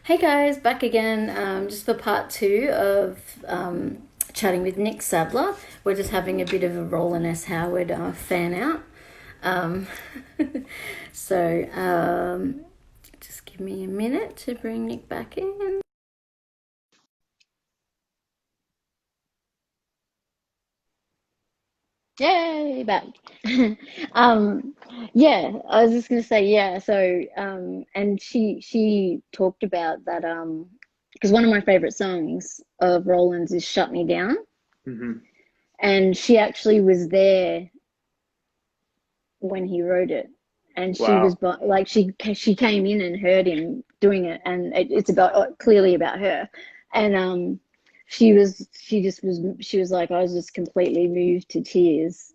Hey guys, back again just for part two of chatting with Nick Sadler. We're just having a bit of a Roland S. Howard fan out. Um, so just give me a minute to bring Nick back in. Yay, back. um, yeah, I was just gonna say, yeah, and she talked about that, because one of my favorite songs of Roland's is Shut Me Down. Hmm. And she actually was there when he wrote it, and she was Wow. like she came in and heard him doing it, and it's about clearly about her, and she was like, I was just completely moved to tears.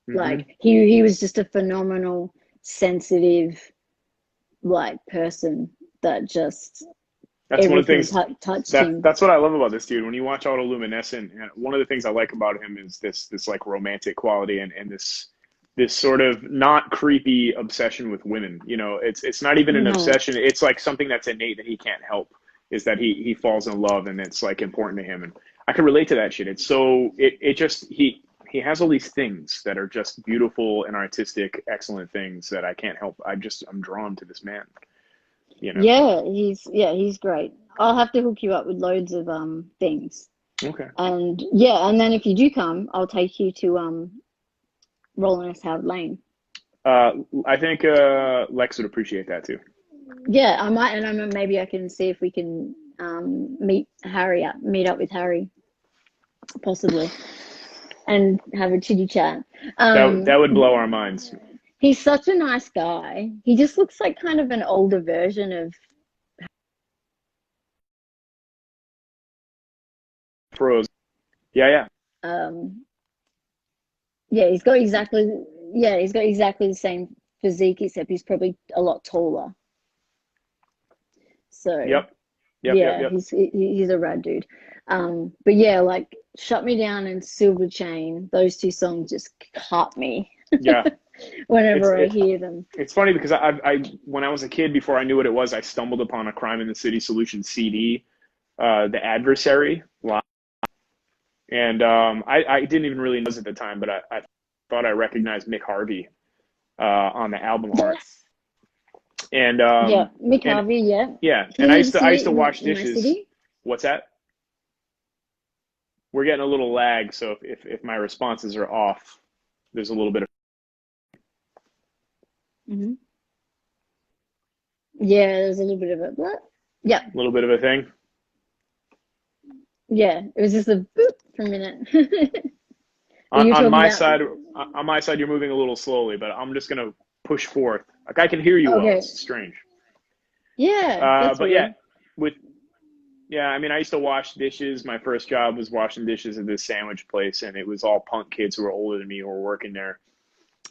Hmm. Like he was just a phenomenal, sensitive, like person that just That's one of the everything things touched that him. that's what I love about this dude. When you watch Autoluminescent, one of the things I like about him is this like romantic quality and this sort of not creepy obsession with women. It's not even an No, obsession. It's like something that's innate that he can't help. Is that he falls in love and it's like important to him. And I can relate to that shit. It's so it just he has all these things that are just beautiful and artistic, excellent things that I can't help. I'm drawn to this man. You know. yeah, he's great. I'll have to hook you up with loads of things. Okay. And yeah, and then if you do come, I'll take you to Roland S. Howard Lane. Uh, I think Lex would appreciate that too. Yeah, I might, and maybe I can see if we can meet up with Harry, possibly, and have a chitty chat. That Um, would blow our minds. he's such a nice guy. He just looks like kind of an older version of Pros. Yeah, yeah, um, yeah. He's got exactly the same physique, except he's probably a lot taller. So yep, yep, yep, yeah, yep. he's a rad dude. But yeah, like Shut Me Down and Silver Chain, those two songs just cut me Yeah, it's whenever I it. hear them. It's funny because I when I was a kid, before I knew what it was, I stumbled upon a Crime in the City Solution CD, The Adversary, and I didn't even really know this at the time, but I thought I recognized Mick Harvey on the album art, Yes. and Yeah, Mick and Harvey, yeah. yeah, and He lives I here used to wash in my dishes. city. What's that? We're getting a little lag, so if my responses are off, there's a little bit of Hmm. Yeah, there's a little bit of a what? Yeah, a thing. yeah. It was just a boop for a minute. But On, you're on talking my about side, on my side, you're moving a little slowly, but I'm just gonna push forth. Like I can hear you well. okay. It's strange. Yeah, that's But yeah, weird. with yeah, I mean, I used to wash dishes. My first job was washing dishes at this sandwich place, and it was all punk kids who were older than me who were working there.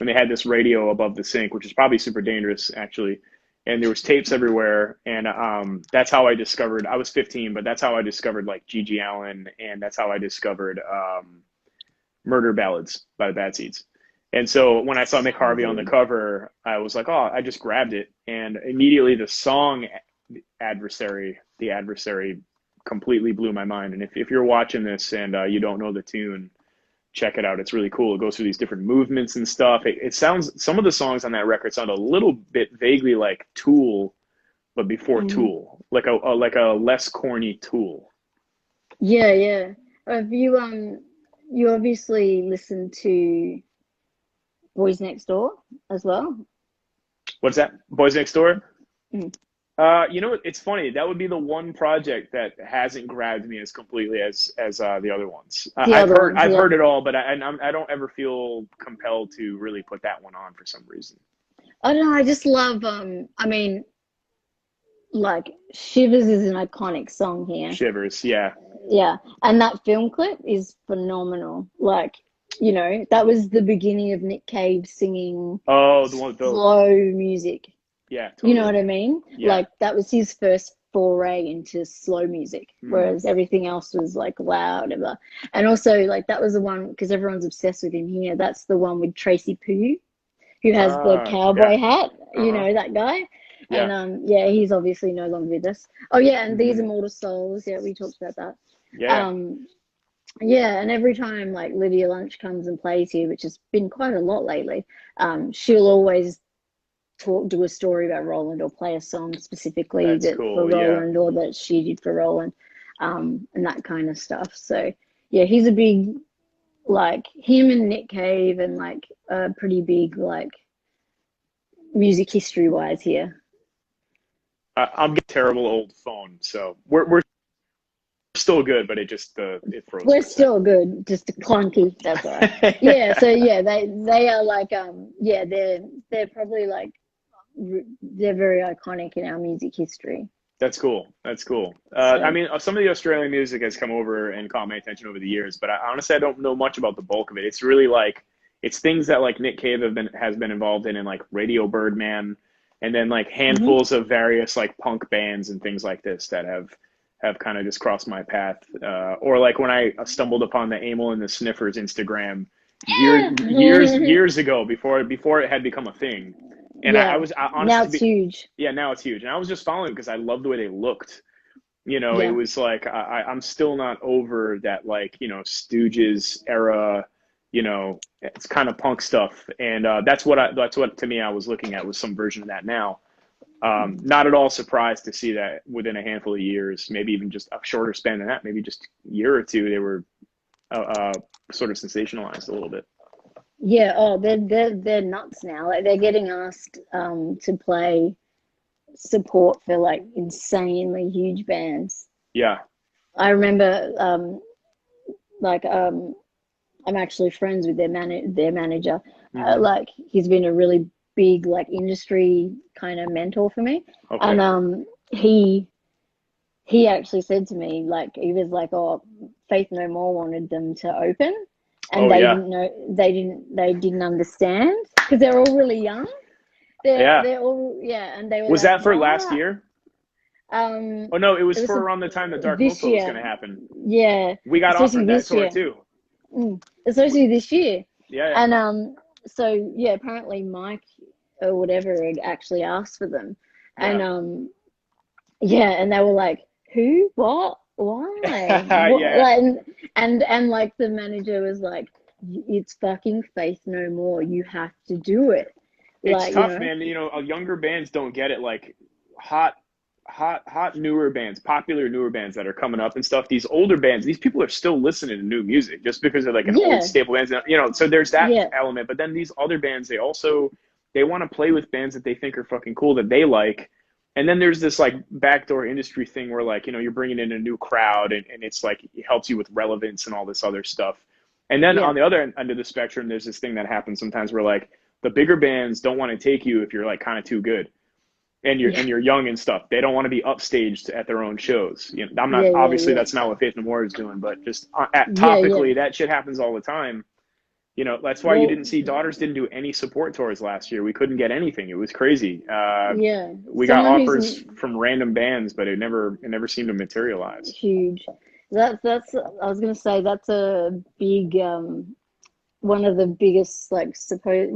And they had this radio above the sink, which is probably super dangerous, actually. And there was tapes everywhere, and that's how I discovered. I was 15, but that's how I discovered like Gigi Allen, and that's how I discovered Murder Ballads by the Bad Seeds. And so when I saw Mick So Harvey on the good. cover, I was like, oh, I just grabbed it, and immediately the song the adversary, completely blew my mind. And if you're watching this and you don't know the tune, check it out. It's really cool. It goes through these different movements and stuff. It sounds some of the songs on that record sound a little bit vaguely like Tool, but before Hmm. Tool, like a less corny Tool. Yeah, yeah. Have you obviously listened to Boys Next Door as well? What's that? Boys Next Door? Mm. It's funny. That would be the one project that hasn't grabbed me as completely as the other ones. The other ones, I've yeah. heard it all, but I don't ever feel compelled to really put that one on for some reason. I don't know, I just love I mean, like Shivers is an iconic song here. Shivers, yeah. Yeah. And that film clip is phenomenal. Like, that was the beginning of Nick Cave singing Oh, the one with the slow music. yeah, You know totally. what I mean? Yeah. Like that was his first foray into slow music, Hmm. whereas everything else was like loud. Blah. And also, like that was the one because everyone's obsessed with him here. That's the one with Tracy Pooh, who has the Yeah. cowboy hat. Uh-huh. That guy. Yeah. Yeah, he's obviously no longer with us. Oh yeah, and These Mm, Immortal Souls, yeah, we talked about that. yeah. Um, yeah, and every time like Lydia Lunch comes and plays here, which has been quite a lot lately, she'll always do a story about Roland or play a song specifically That's that for cool. Yeah. Roland or that she did for Roland, and that kind of stuff. So yeah, he's a big, like, him and Nick Cave, and like a pretty big, like, music history wise here. I'm getting a terrible old phone, so we're still good, but it just it froze We're for a sec. still good, just clunky. That's all right. Yeah. So yeah, they are like yeah, they're probably like they're very iconic in our music history. That's cool. That's cool. I So mean, some of the Australian music has come over and caught my attention over the years, but honestly, I don't know much about the bulk of it. It's really like it's things that like Nick Cave has been involved in like Radio Birdman, and then like mhm. handfuls of various like punk bands and things like this that have kind of just crossed my path. Or like when I stumbled upon the Amel and the Sniffers Instagram Yeah. years ago before it had become a thing. And I Yeah. was I, honestly Now to it's be huge. yeah, now it's huge. And I was just following because I loved the way they looked. It Yeah. was like I'm still not over that like, Stooges era, it's kind of punk stuff. And that's what to me I was looking at was some version of that now. Not at all surprised to see that within a handful of years, maybe even just a shorter span than that, maybe just a year or two, they were sort of sensationalized a little bit. Yeah. Oh, they're nuts now. Like they're getting asked to play support for like insanely huge bands. Yeah. I remember like I'm actually friends with their manager. Hmm. Like he's been a really big like industry kind of mentor for me, and Okay. he actually said to me, like, he was like, "Oh, Faith No More wanted them to open, and Oh they yeah. didn't know, they didn't understand because they're all really young. Yeah. They're all, yeah, and they were Was like, that for last what? year? Um, Oh no, it it was was for around the time the Dark this Milfoil was going year, to happen. yeah. We got It's supposed to be offered that this tour year. too. It's supposed to be this year, Yeah, yeah, and so yeah, apparently Mike or whatever had actually asked for them, and yeah. yeah, and they were like, "Who? What? Why? What?" Yeah. Like, and like the manager was like, "It's fucking Faith No More. You have to do it." It's Like, tough, man. Younger bands don't get it. Like hot, hot newer bands, popular newer bands that are coming up and stuff. These older bands, these people are still listening to new music just because they're like an old yeah, staple band. So there's that yeah, element. But then these other bands, they want to play with bands that they think are fucking cool that they like. And then there's this like backdoor industry thing where like, you're bringing in a new crowd and it's like it helps you with relevance and all this other stuff. And then yeah, on the other end of the spectrum, there's this thing that happens sometimes where like the bigger bands don't want to take you if you're like kind of too good and you're yeah, and you're young and stuff. They don't want to be upstaged at their own shows. I'm not yeah, yeah, obviously yeah, that's not what Faith No More is doing, but just at yeah, yeah. topically that shit happens all the time. That's why you Well, didn't see Daughters didn't do any support tours last year. We couldn't get anything. It was crazy. yeah. We got Someone who's offers from random bands, but it never seemed to materialize. huge. That's. I was gonna say that's a big one of the biggest like suppose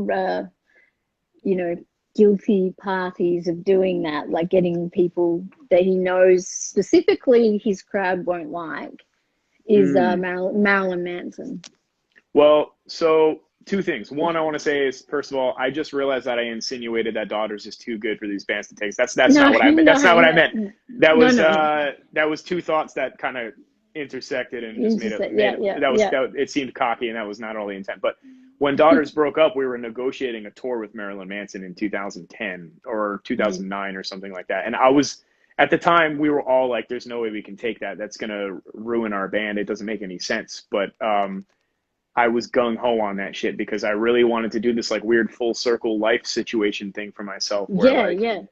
you know guilty parties of doing that, like getting people that he knows specifically his crowd won't like, is Mm. Marilyn Manson. Well, so two things. One, I want to say is first of all, I just realized that I insinuated that Daughters is too good for these bands to take. That's No, not what I meant. no, That's not what I no, meant. That no, was no, no. that was two thoughts that kind of intersected and just made it Intersect. made Yeah, it yeah, that was yeah. that it seemed cocky and that was not all the intent. But when Daughters broke up, we were negotiating a tour with Marilyn Manson in 2010 or Mm. 2009 or something like that. And I was at the time we were all like, "There's no way we can take that. That's gonna ruin our band. It doesn't make any sense." But I was gung ho on that shit because I really wanted to do this like weird full circle life situation thing for myself where Yeah, like, yeah.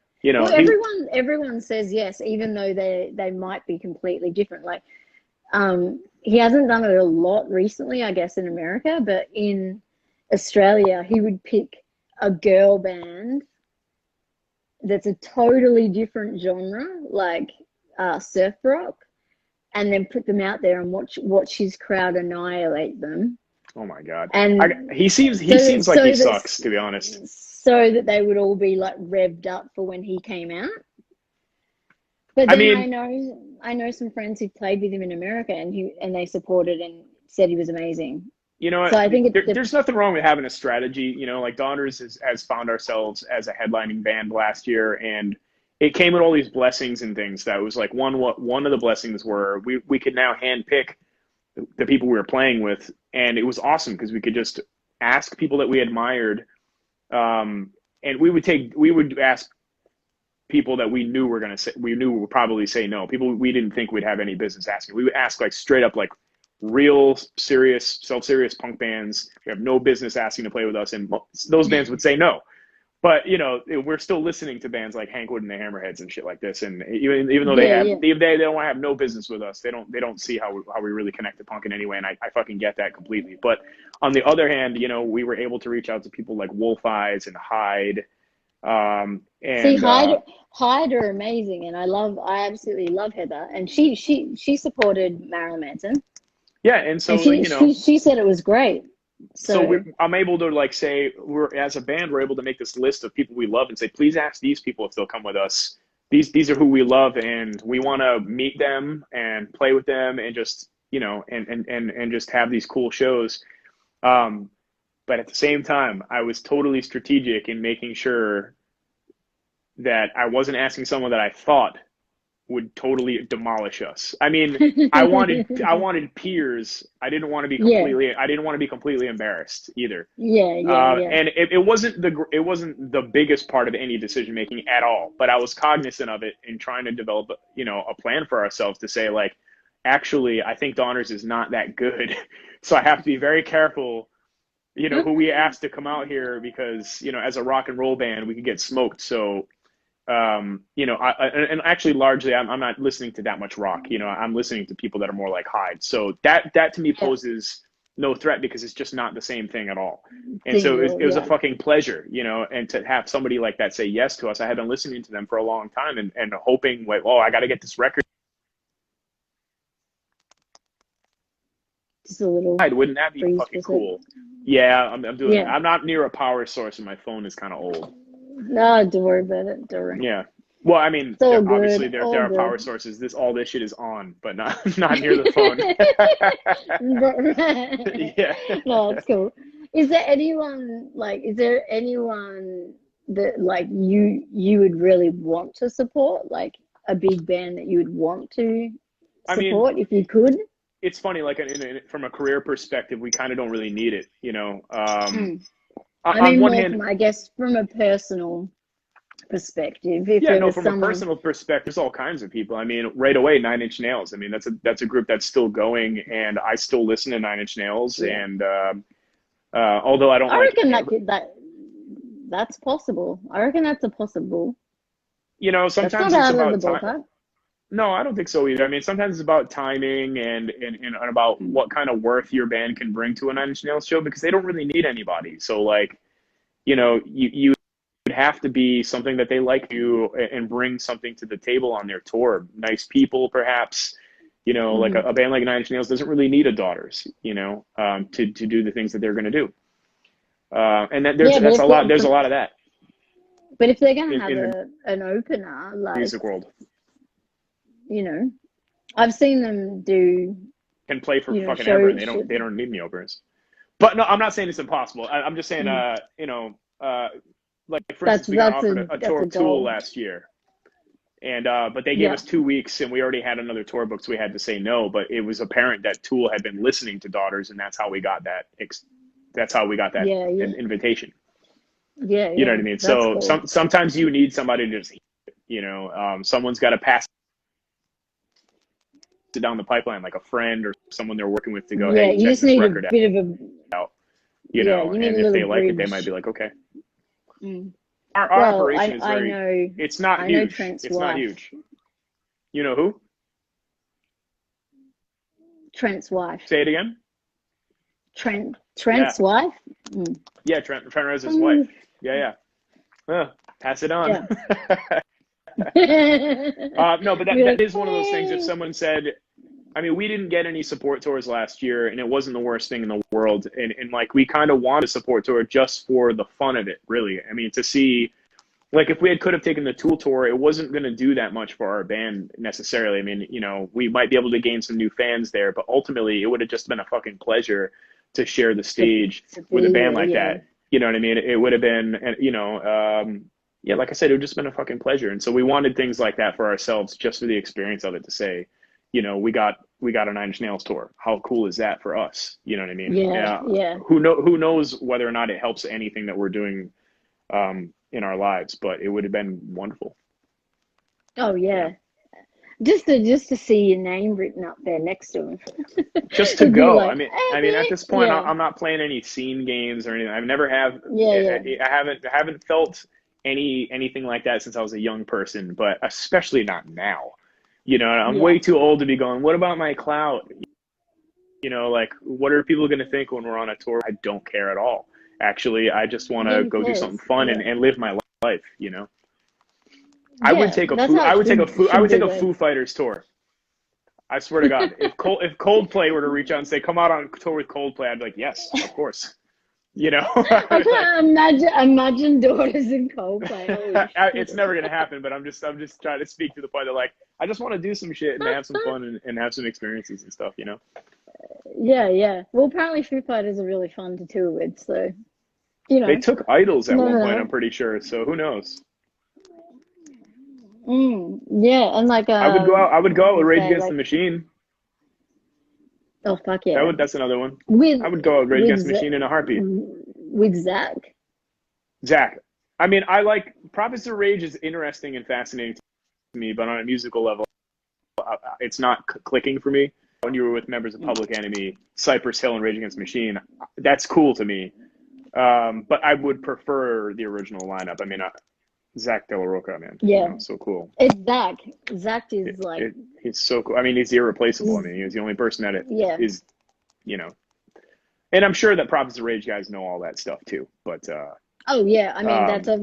Well, he, everyone says yes, even though they might be completely different. Like, he hasn't done it a lot recently, I guess, in America, but in Australia, he would pick a girl band that's a totally different genre, like surf rock, and then put them out there and watch his crowd annihilate them. oh my God. And He seems so like he this sucks, to be honest. so that they would all be like revved up for when he came out. But I then mean, I know some friends who played with him in America, and they supported and said he was amazing. you know So what? I think There's nothing wrong with having a strategy. You know, like Daughters has found ourselves as a headlining band last year, and it came with all these blessings and things. That was like one of the blessings were we could now handpick the people we were playing with, and it was awesome because we could just ask people that we admired, and we would ask people that we knew would probably say no. People we didn't think we'd have any business asking. We would ask like straight up like real serious, self-serious punk bands. We have no business asking to play with us, and those bands would say no. But you know, we're still listening to bands like Hank Wood and the Hammerheads and shit like this. And even though yeah, yeah, they don't have no business with us, they don't see how we really connect to punk in any way. And I fucking get that completely. But on the other hand, you know, we were able to reach out to people like Wolf Eyes and Hyde. See, And Hyde are amazing, and I absolutely love Heather, and she supported Marilyn Manson, yeah, and and so you know, she said it was great. So I'm able to like say we're as a band we're able to make this list of people we love and say please ask these people if they'll come with us. These are who we love and we want to meet them and play with them and just you know and just have these cool shows. But at the same time, I was totally strategic in making sure that I wasn't asking someone that I thought would totally demolish us. I mean, I wanted peers. I didn't want to be yeah, completely embarrassed either. yeah, yeah, yeah. And it wasn't the biggest part of any decision making at all. But I was cognizant of it in trying to develop you know a plan for ourselves to say like, actually, I think Donners is not that good, so I have to be very careful. You know who we asked to come out here because you know as a rock and roll band we could get smoked. So you know, and actually largely I'm not listening to that much rock. You know, I'm listening to people that are more like Hyde. So that to me Yeah. poses no threat because it's just not the same thing at all. And so Thing, it was a yeah. fucking pleasure, you know, and to have somebody like that say yes to us. I had been listening to them for a long time and hoping like, oh, I got to get this record. Just a little Wouldn't that be freeze fucking for a cool? Yeah, I'm doing it. Yeah. I'm not near a power source and my phone is kind of old. No, don't worry about it. Don't worry. Yeah. Well, I mean, It's all obviously good. All there are power good. sources. All this shit is on, but not near the phone. Yeah. No, it's cool. Is there anyone that like you would really want to support, like a big band that you would want to I mean, support if you could? it's funny. Like from a career perspective, we kind of don't really need it. You know, Mm. I on mean, one more hand, from, I guess, from a personal perspective. If yeah, it no. was From a someone, personal perspective, there's all kinds of people. I mean, right away, Nine Inch Nails. I mean, that's a group that's still going, and I still listen to Nine Inch Nails. yeah, And although I don't I like, reckon that's possible. I reckon that's a possible. you know, That's not sometimes it's out of the about time. ballpark. No, I don't think so either. I mean, sometimes it's about timing and about Mm. what kind of worth your band can bring to a Nine Inch Nails show because they don't really need anybody. So like, you know, you would have to be something that they like you and bring something to the table on their tour. Nice people, perhaps. You know, like Hmm. a band like Nine Inch Nails doesn't really need a Daughters, you know, to do the things that they're going to do. And Yeah, that's a lot. There's a lot of that but if they're gonna have in the an opener, like, music world. you know, I've seen them do, Can play for you know, fucking ever, and shows. they don't need any openers. But no, I'm not saying it's impossible. I'm just saying, Mm. you know, like for instance, we got offered a That's tour a of Tool goal. last year, and but they gave Yeah, us 2 weeks, and we already had another tour booked, so we had to say no. But it was apparent that Tool had been listening to Daughters, and that's how we got that. That's how we got that yeah, yeah, invitation. yeah, You know yeah. what I mean? That's So cool. sometimes you need somebody to just, you know, someone's got to pass it down the pipeline, like a friend or someone they're working with, to go, Yeah, hey, you check just this need a record bit of a, out. You yeah, know, you need and a if little they like it, they might bridge. be like, okay. Mm. Our Well, operation is very, it's not I know huge. Trent's It's not wife. huge. You know who? Trent's wife. Say it again. Trent's Yeah. wife. Mm. Yeah. Trent Reznor's wife. Mm. Yeah. Yeah. Pass it on. Yeah. No, but Be that like, is one of those things. If hey. someone said, I mean, we didn't get any support tours last year, and it wasn't the worst thing in the world. And like, we kind of wanted a support tour just for the fun of it, really. I mean, to see, like, if we could have taken the Tool tour, it wasn't going to do that much for our band necessarily. I mean, you know, we might be able to gain some new fans there, but ultimately, it would have just been a fucking pleasure to share the to, stage to with a be band there. like Yeah, that. You know what I mean? It would have been, you know, yeah, like I said, it would just been a fucking pleasure. And so we wanted things like that for ourselves, just for the experience of it, to say, you know, we got a Nine Inch Nails tour. How cool is that for us? You know what I mean? yeah, yeah. Who knows whether or not it helps anything that we're doing in our lives, but it would have been wonderful, Oh you yeah. know. Just to see your name written up there next to him. Just to It'd be go. like, I mean, at epic. this point, Yeah, I'm not playing any scene games or anything. I've never have. yeah, yeah, I haven't felt anything like that since I was a young person, but especially not now. You know, I'm yeah. way too old to be going, what about my clout? You know, like, what are people going to think when we're on a tour? I don't care at all. Actually, I just want Yeah, to who go do something cares? fun Yeah, and live my life. You know, yeah. That's how it I should would take be a though. Foo Fighters tour. I swear to God, if Coldplay were to reach out and say, "Come out on tour with Coldplay," I'd be like, "Yes, of course." You know, I can't imagine daughters in Coldplay. Holy it's shit. never gonna happen. But I'm just trying to speak to the point that, like, I just want to do some shit and have some fun and have some experiences and stuff. You know, Yeah, yeah. Well, apparently Foo Fighters are really fun to tour with, so you they know, took Idols you at one never point. I'm know. pretty sure. So who knows? Yeah, and like I would what go was I out with gonna Rage say? Against the Like, Machine. oh fuck yeah, That's another one. with I would go out with Rage with Against the Machine in a heartbeat. Zach. Zach. I mean, I like Prophets of Rage is interesting and fascinating to me, but on a musical level, it's not clicking for me. When you were with members of Public Enemy, Cypress Hill, and Rage Against the Machine, that's cool to me. But I would prefer the original lineup. I mean, Zach De La Roca, man, you Yeah, know, so cool. it's Zach. Zach is It, like, it, he's so cool. I mean, he's irreplaceable. I he's mean, he was the only person that it yeah. is, you know. And I'm sure that Prophets of Rage guys know all that stuff too. But Oh yeah, I mean that's um,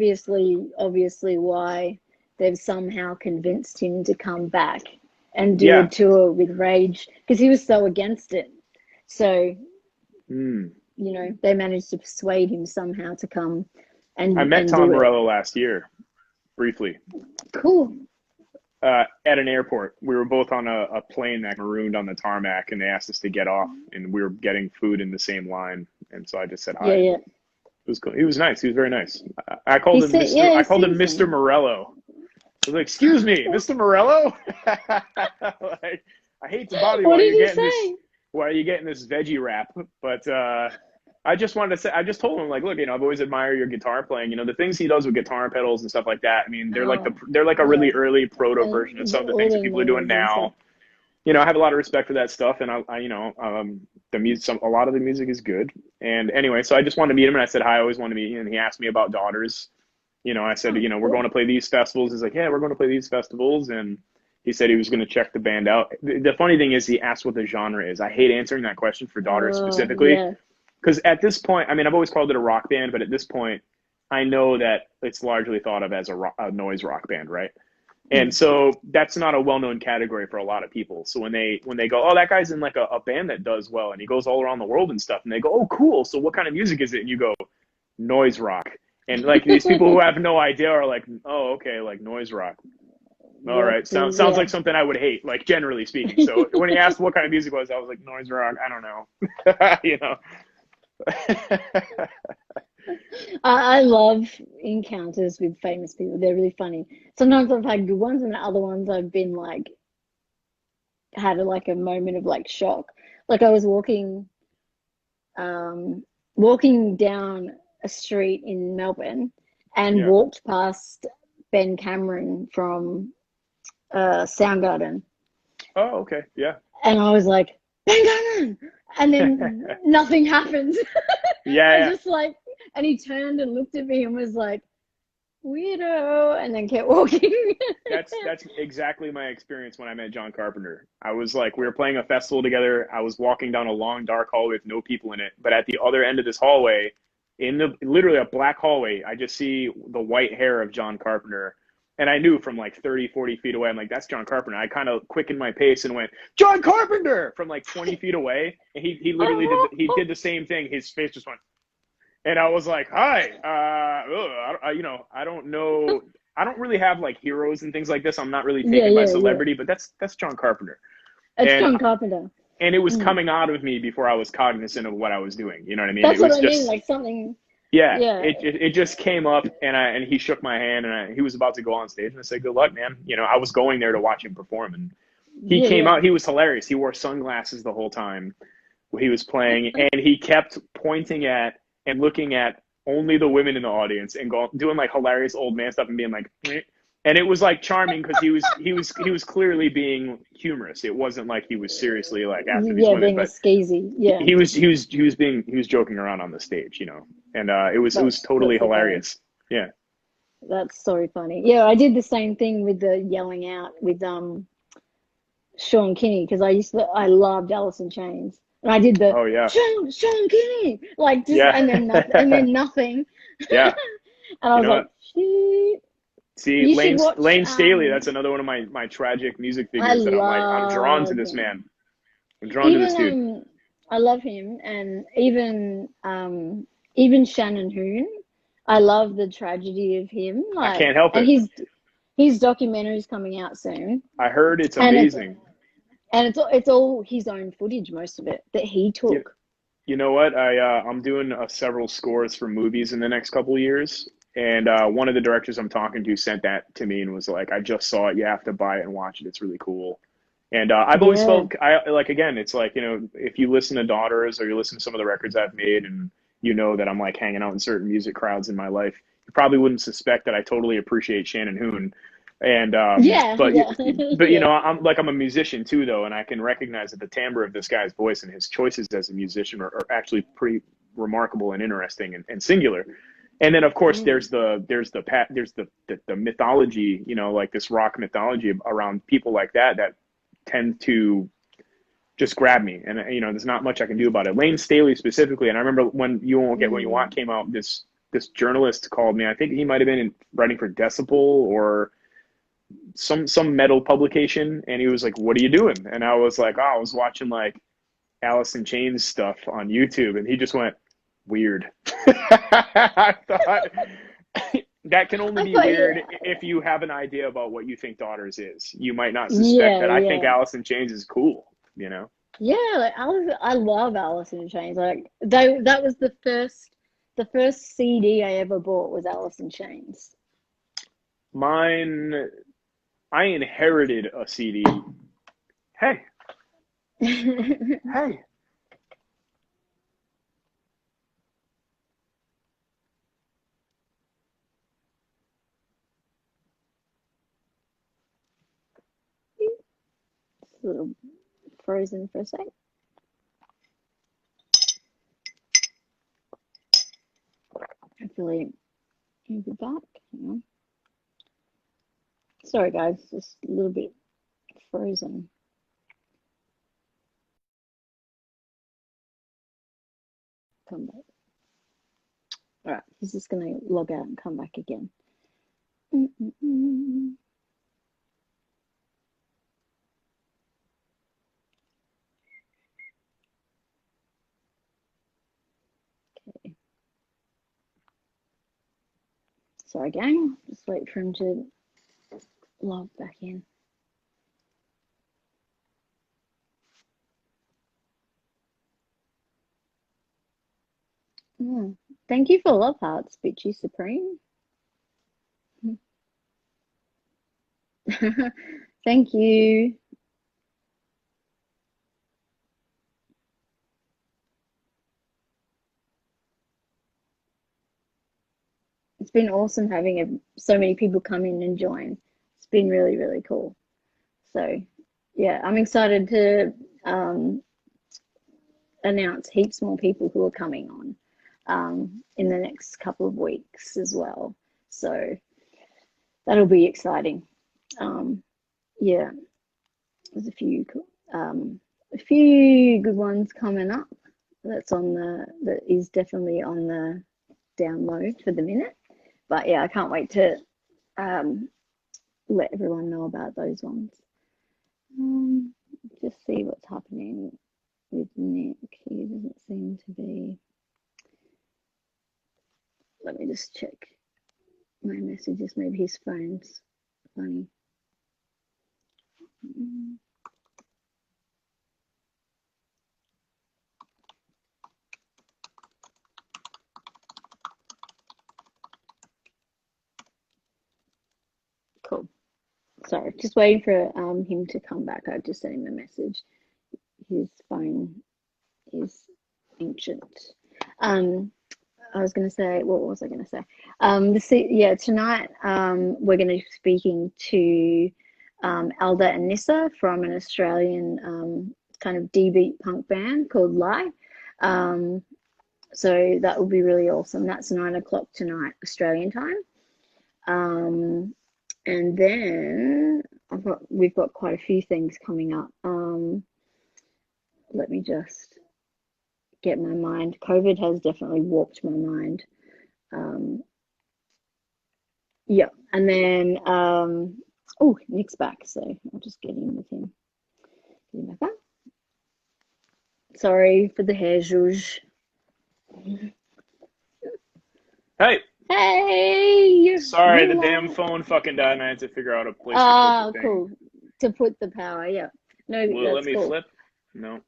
obviously why they've somehow convinced him to come back and do a yeah, tour with Rage because he was so against it. So, mm. they managed to persuade him somehow to come I and met and Tom do it. Morello last year briefly Cool. at an airport. We were both on a plane that marooned on the tarmac, and they asked us to get off, and we were getting food in the same line. And so I just said Yeah, hi. yeah. It was cool. He was nice. He was very nice. I He called him said, Mr. yeah, I he called him seems Mr. nice. Morello. I was like, "Excuse me, Mr. Morello." Like, I hate to bother you What while did you're he getting this say? veggie wrap, but I just wanted to say, I just told him, like, look, you know, I've always admired your guitar playing. You know, the things he does with guitar pedals and stuff like that. I mean, Oh, they're like a really yeah. early proto version of And the some of the things that people are doing automated and stuff. now. You know, I have a lot of respect for that stuff, and you know, the music, a lot of the music is good. And anyway, so I just wanted to meet him, and I said hi. I always wanted to meet him, and he asked me about daughters. You know, I said, Oh, you know, we're going cool. to play these festivals. He's like, yeah, we're going to play these festivals, and he said he was going to check the band out. The funny thing is, he asked what the genre is. I hate answering that question for daughters specifically, Yeah. because at this point, I mean, I've always called it a rock band, but at this point, I know that it's largely thought of as a noise rock band, right? And Mm. so that's not a well-known category for a lot of people. So when they go, oh, that guy's in like a band that does well, and he goes all around the world and stuff, and they go, oh, cool. So what kind of music is it? And you go, noise rock. And like these people who have no idea are like, oh, okay, like noise rock. All What right, the, sounds like yeah. I, something I would hate, like generally speaking. So when he asked what kind of music was, I was like noise rock. I don't know, you know. I love encounters with famous people. They're really funny. Sometimes I've had good ones, and other ones I've been like had like a moment of like shock. Like I was um, walking down a street in Melbourne and Yeah. walked past Ben Cameron from Soundgarden, Oh, okay. Yeah. and I was like, Ben Cameron, and then nothing happened. I Yeah, just like, and he turned and looked at me and was like, weirdo, and then kept walking. that's exactly my experience when I met John Carpenter. I was like, we were playing a festival together. I was walking down a long, dark hallway with no people in it. But at the other end of this hallway, in the literally a black hallway, I just see the white hair of John Carpenter. And I knew from like 30, 40 feet away, I'm like, that's John Carpenter. I kind of quickened my pace and went, John Carpenter, from like 20 feet away. And he literally he did the same thing. His face just went, and I was like, hi, I don't know. I don't really have like heroes and things like this. I'm not really Yeah, taken by yeah, yeah. celebrity, but that's John Carpenter. It's And John Carpenter. it was Mm. coming out of me before I was cognizant of what I was doing. You know what I mean? It That's what was I mean. just, Like something. yeah, Yeah, it just came up, and he shook my hand, and he was about to go on stage, and I said, good luck, man. You know, I was going there to watch him perform, and he yeah, came yeah. out. He was hilarious. He wore sunglasses the whole time he was playing, and he kept pointing at and looking at only the women in the audience and doing like hilarious old man stuff and being like, "Eh." And it was like charming because he was clearly being humorous. It wasn't like he was seriously like after these Yeah, women, being a but skeezy. Yeah, he was joking around on the stage, and it was totally that's okay. hilarious. Yeah. That's so funny. Yeah, I did the same thing with the yelling out with Sean Kinney because I loved Alice in Chains. And I did the Oh yeah. Sean Kinney, like just Yeah. and then nothing. Yeah. And I You was know like, what? shit. See, You should watch Lane Staley. That's another one of my tragic music I figures that I'm drawn to love this him. man. I'm drawn to this Even dude. I love him and even Shannon Hoon. I love the tragedy of him. I Like can't help and it. his documentary's coming out soon. I heard it's And amazing. it's all his own footage, most of it that he You, took. you know what? I'm doing several scores for movies in the next couple of years, and one of the directors I'm talking to sent that to me and was like, "I just saw it. You have to buy it and watch it. It's really cool." And I've always Yeah. felt like again, it's like if you listen to Daughters or you listen to some of the records I've made, and you know that I'm like hanging out in certain music crowds in my life, you probably wouldn't suspect that I totally appreciate Shannon Hoon. And Yeah, but yeah, but yeah. I'm a musician too though, and I can recognize that the timbre of this guy's voice and his choices as a musician are actually pretty remarkable and interesting and singular. And then of course Mm. there's the mythology, like this rock mythology around people like that tend to just grab me, and there's not much I can do about it. Lane Staley specifically, and I remember when You Won't Get What You Want Mm. came out, this journalist called me. I think he might have been writing for Decibel or some metal publication, and he was like, "What are you doing?" And I was like, "Oh, I was watching like Alice in Chains stuff on YouTube," and he just went, "Weird." I thought that can only I be thought, weird yeah, if you have an idea about what you think Daughters is. You might not suspect yeah, that. I think yeah, Alice in Chains is cool. yeah. Like I love Alice in Chains. Like that was the first CD I ever bought was Alice in Chains. Mine, I inherited a CD. Hey, hey. It's a little frozen for a sec. Hopefully you'll be back. Hang on. Sorry guys, just a little bit frozen. Come back. All right, he's just gonna log out and come back again. Mm-mm-mm. Okay. Sorry, gang. Just wait for him to log back in. Mm. Thank you for love hearts, Bitchy Supreme. Thank you. It's been awesome having so many people come in and join. It's been really, really cool. So, yeah, I'm excited to announce heaps more people who are coming on in the next couple of weeks as well. So that'll be exciting. Um, yeah, there's a few good ones coming up. That is definitely on the download for the minute. But yeah, I can't wait to um, let everyone know about those ones. Just see what's happening with Nick. He doesn't seem to be. Let me just check my messages. Maybe his phone's funny. Cool. Sorry, just waiting for him to come back. I just sent him a message. His phone is ancient. I was going to say, what was I going to say? Tonight we're going to be speaking to Alda and Nissa from an Australian kind of D-beat punk band called Lie. So that will be really awesome. That's 9 o'clock tonight, Australian time. And then we've got quite a few things coming up. Let me just get my mind. COVID has definitely warped my mind. Yeah, and then Nick's back, so I'll just get in with him. Get him back up. Sorry for the hair zhuzh. Hey! Sorry, the damn phone fucking died, and I had to figure out a place to put the thing. Cool. To put the power, yeah. No, Will it let that's me cool. flip? No.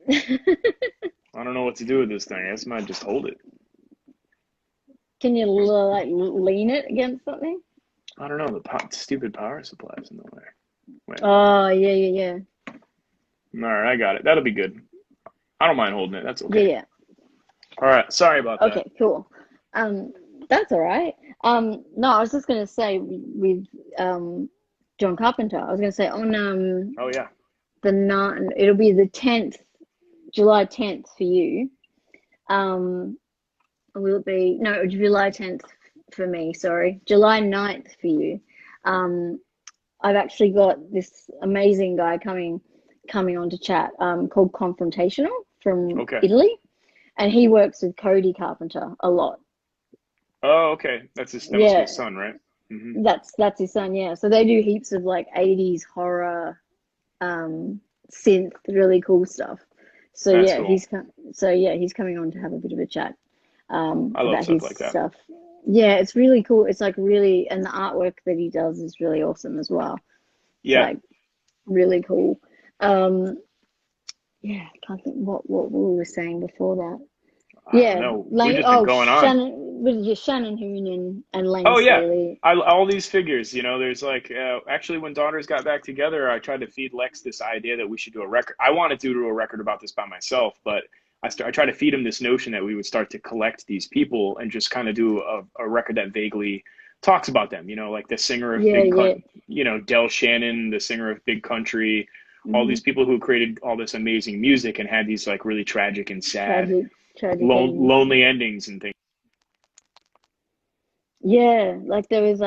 I don't know what to do with this thing. I guess I might just hold it. Can you like lean it against something? I don't know. The stupid power supply's in the way. Wait. Oh, yeah. All right, I got it. That'll be good. I don't mind holding it. That's okay. Yeah. All right. Sorry about that. Okay, cool. That's all right. No, I was just gonna say with John Carpenter. I was gonna say on Oh yeah. it'll be the 10th, July 10th for you. Will it be July 10th for me, sorry. July 9th for you. I've actually got this amazing guy coming on to chat called Confrontational from Italy, and he works with Cody Carpenter a lot. Oh, okay. That must be his son, right? Mm-hmm. That's his son, yeah. So they do heaps of like 80s horror, synth, really cool stuff. So that's yeah, cool. he's coming on to have a bit of a chat I love about stuff his like that. stuff. Yeah, it's really cool. It's like really, and the artwork that he does is really awesome as well. Yeah. Like really cool. Yeah, I can't think what we were saying before that. No, we've just been going on. Shannon Hoon and Lane Oh yeah, Staley. all these figures. There's like actually when Daughters got back together, I tried to feed Lex this idea that we should do a record. I wanted to do a record about this by myself, but I tried to feed him this notion that we would start to collect these people and just kind of do a record that vaguely talks about them. Like the singer of Del Shannon, the singer of Big Country, all these people who created all this amazing music and had these like really tragic and sad, lonely endings and things. Yeah, like there was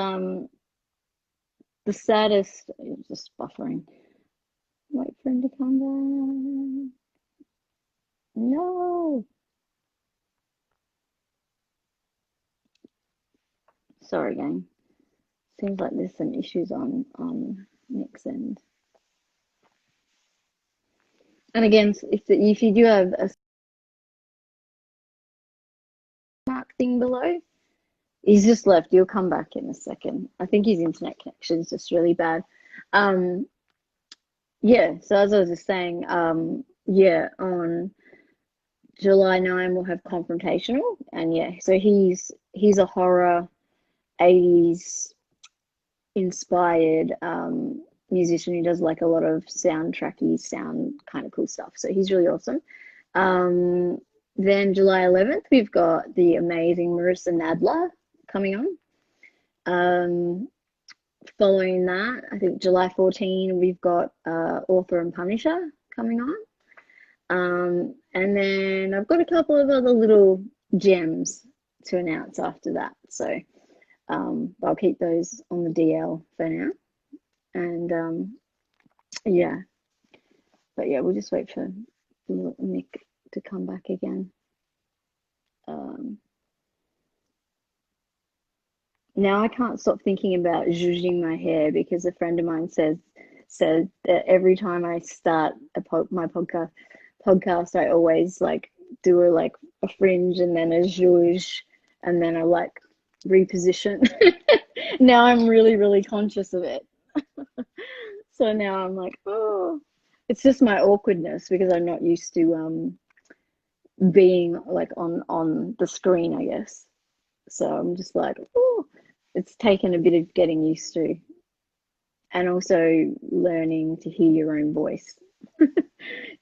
the saddest. Just buffering. Wait for him to come back. No. Sorry, gang. Seems like there's some issues on Nick's end. And again, if you do have a mark thing below, he's just left. He'll come back in a second. I think his internet connection is just really bad. Yeah, so as I was just saying, on July 9 we'll have Confrontational, and so he's a horror 80s inspired musician who does like a lot of soundtracky sound kind of cool stuff. So he's really awesome. Then July 11th we've got the amazing Marissa Nadler coming on. Following that, I think July 14 we've got Author and Punisher coming on. And then I've got a couple of other little gems to announce after that. So I'll keep those on the DL for now. And but yeah, we'll just wait for Nick to come back again. now I can't stop thinking about zhuzhing my hair because a friend of mine said that every time I start my podcast, I always like do a fringe and then a zhuzh and then I like reposition. Now I'm really, really conscious of it. So now I'm like, oh, it's just my awkwardness because I'm not used to being like on the screen, I guess. So I'm just like, oh, it's taken a bit of getting used to, and also learning to hear your own voice.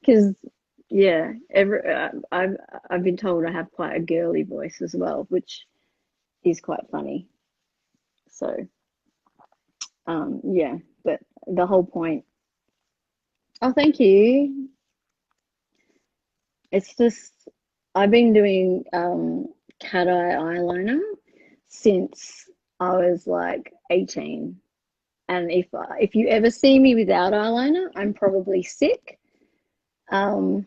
Because yeah, I've been told I have quite a girly voice as well, which is quite funny. So yeah, but the whole point. Oh, thank you. It's just I've been doing cat eye eyeliner since I was like 18. And if you ever see me without eyeliner, I'm probably sick. Or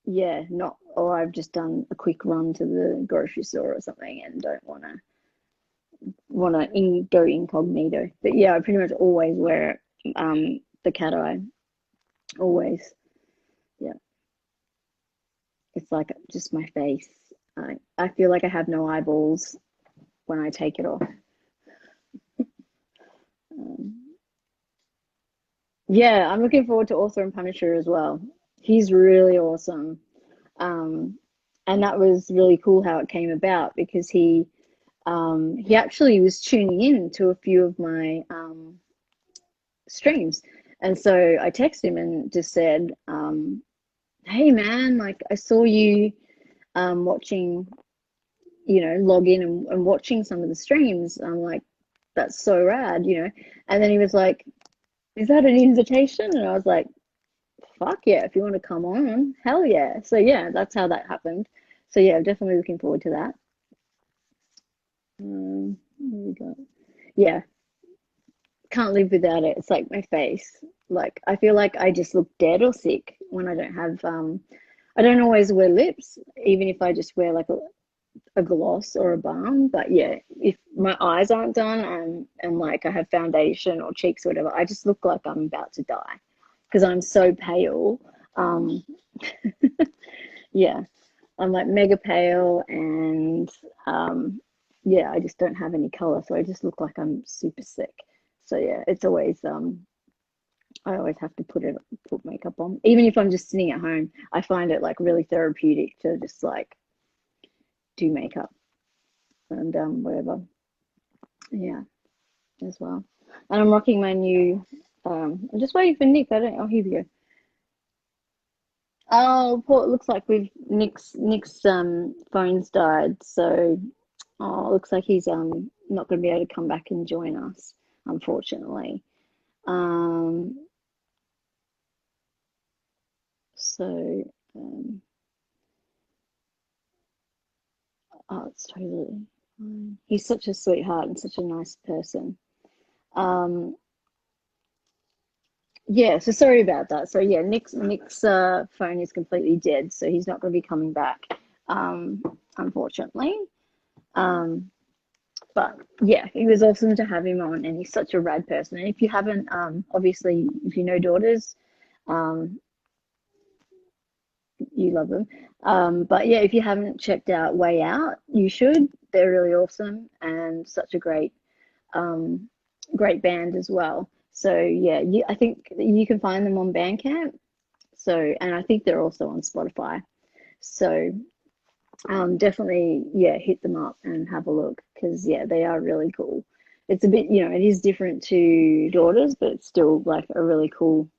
yeah, not or I've just done a quick run to the grocery store or something and don't wanna go incognito. But yeah, I pretty much always wear the cat eye. Always. Yeah. It's like just my face. I feel like I have no eyeballs when I take it off. Um, yeah, I'm looking forward to Author and Punisher as well. He's really awesome. Um, and that was really cool how it came about because he actually was tuning in to a few of my streams. And so I texted him and just said, hey man, like I saw you watching, log in and watching some of the streams. I'm like, that's so rad. And then he was like, is that an invitation? And I was like, fuck yeah, if you want to come on, hell yeah. So yeah, that's how that happened. So yeah, definitely looking forward to that. What we got? Yeah, can't live without it. It's like my face. Like I feel like I just look dead or sick when I don't have I don't always wear lips, even if I just wear like a gloss or a balm. But yeah, if my eyes aren't done and like I have foundation or cheeks or whatever, I just look like I'm about to die because I'm so pale. Um, yeah, I'm like mega pale and yeah, I just don't have any color, so I just look like I'm super sick. So yeah, it's always I always have to put makeup on. Even if I'm just sitting at home, I find it like really therapeutic to just like do makeup and whatever. Yeah, as well. And I'm rocking my new I'm just waiting for Nick. I don't oh here we go. Oh, Paul, it looks like we've Nick's phone's died, so oh, it looks like he's not going to be able to come back and join us, unfortunately. Um, so oh, it's totally fine. He's such a sweetheart and such a nice person. Um, yeah, so sorry about that. So yeah, Nick's phone is completely dead, so he's not going to be coming back, unfortunately. Um, But yeah, it was awesome to have him on, and he's such a rad person. And if you haven't, obviously, if you know daughters, um, you love them. But yeah, if you haven't checked out Way Out, you should. They're really awesome and such a um, great band as well. So yeah, I think you can find them on Bandcamp. So, and I think they're also on Spotify. So definitely, yeah, hit them up and have a look because yeah, they are really cool. It's a bit, it is different to Daughters, but it's still like a really cool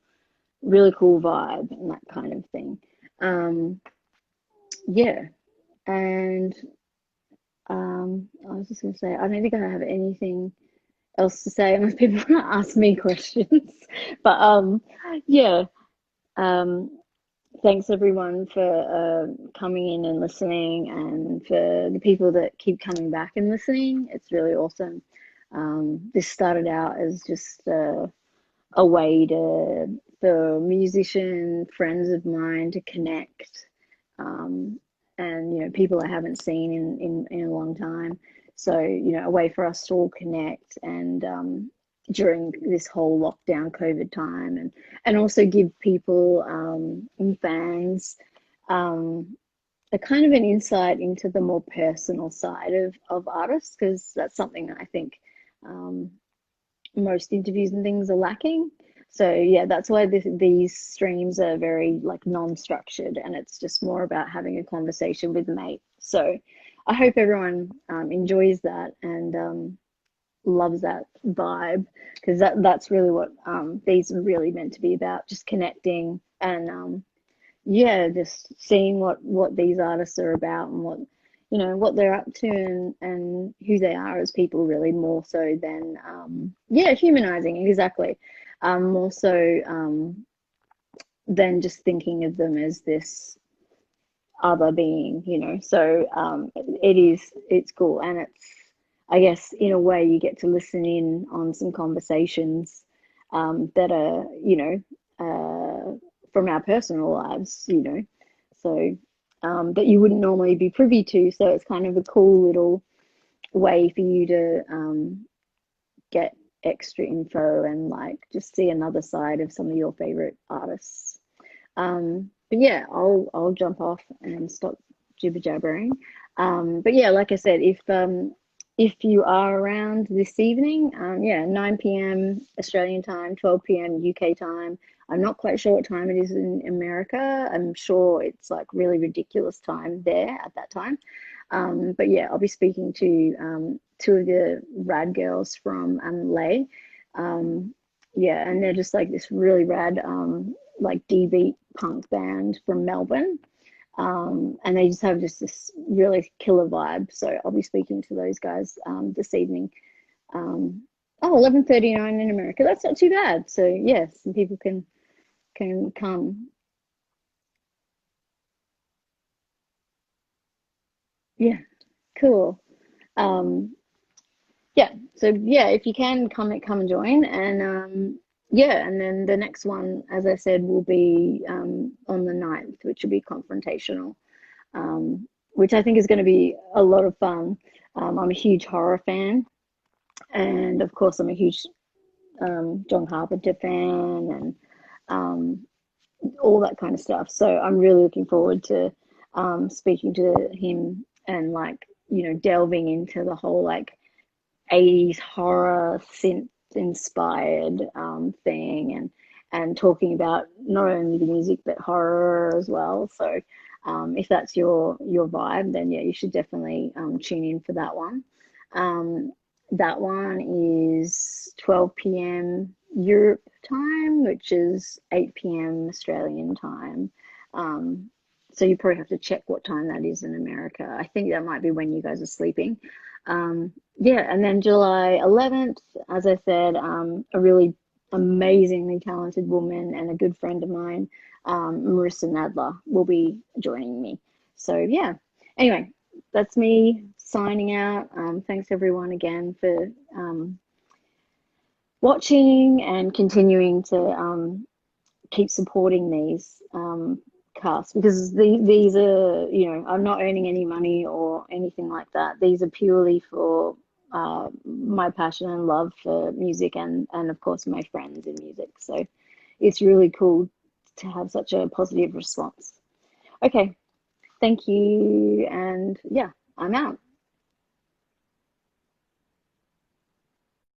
vibe and that kind of thing. Um, yeah, and I was just gonna say, I don't think I have anything else to say unless people want to ask me questions. But yeah, um, thanks everyone for coming in and listening, and for the people that keep coming back and listening. It's really awesome. This started out as just a way for musician friends of mine to connect, um, and people I haven't seen in a long time. So a way for us to all connect, and during this whole lockdown COVID time, and also give people and fans a kind of an insight into the more personal side of artists, because that's something that I think um, most interviews and things are lacking. So yeah, that's why these streams are very like non-structured, and it's just more about having a conversation with a mate. So I hope everyone enjoys that, and loves that vibe, because that's really what these are really meant to be about, just connecting, and yeah, just seeing what these artists are about, and what they're up to, and who they are as people, really, more so than yeah, humanizing, exactly, more so than just thinking of them as this other being. So it's cool, and it's, I guess, in a way, you get to listen in on some conversations that are from our personal lives. So that you wouldn't normally be privy to. So it's kind of a cool little way for you to get extra info, and like just see another side of some of your favorite artists. But yeah, I'll jump off and stop jibber jabbering. But yeah, like I said, if you are around this evening, yeah, 9 p.m. Australian time, 12 p.m. UK time. I'm not quite sure what time it is in America. I'm sure it's like really ridiculous time there at that time. But yeah, I'll be speaking to two of the rad girls from Lay. Yeah, and they're just like this really rad like D-beat punk band from Melbourne. And they just have just this really killer vibe. So I'll be speaking to those guys this evening. Oh, 11:39 in America. That's not too bad. So yes, some people can come. Yeah, cool. Um, yeah, so yeah, if you can come and join, and yeah, and then the next one, as I said, will be on the 9th, which will be confrontational, which I think is going to be a lot of fun. I'm a huge horror fan, and of course, I'm a huge John Carpenter fan, and um, all that kind of stuff. So I'm really looking forward to speaking to him, and like delving into the whole like 80s horror synth inspired thing, and talking about not only the music but horror as well. So if that's your vibe, then yeah, you should definitely tune in for that one. Um, that one is 12 p.m. Europe time, which is 8 p.m. Australian time. Um, so you probably have to check what time that is in America. I think that might be when you guys are sleeping. Yeah, and then July 11th, as I said, a really amazingly talented woman and a good friend of mine, Marissa Nadler, will be joining me. So yeah, anyway, that's me signing out. Thanks everyone again for watching, and continuing to keep supporting these casts, because these are, I'm not earning any money or anything like that. These are purely for my passion and love for music, and of course my friends in music. So it's really cool to have such a positive response. Okay, thank you, and yeah, I'm out.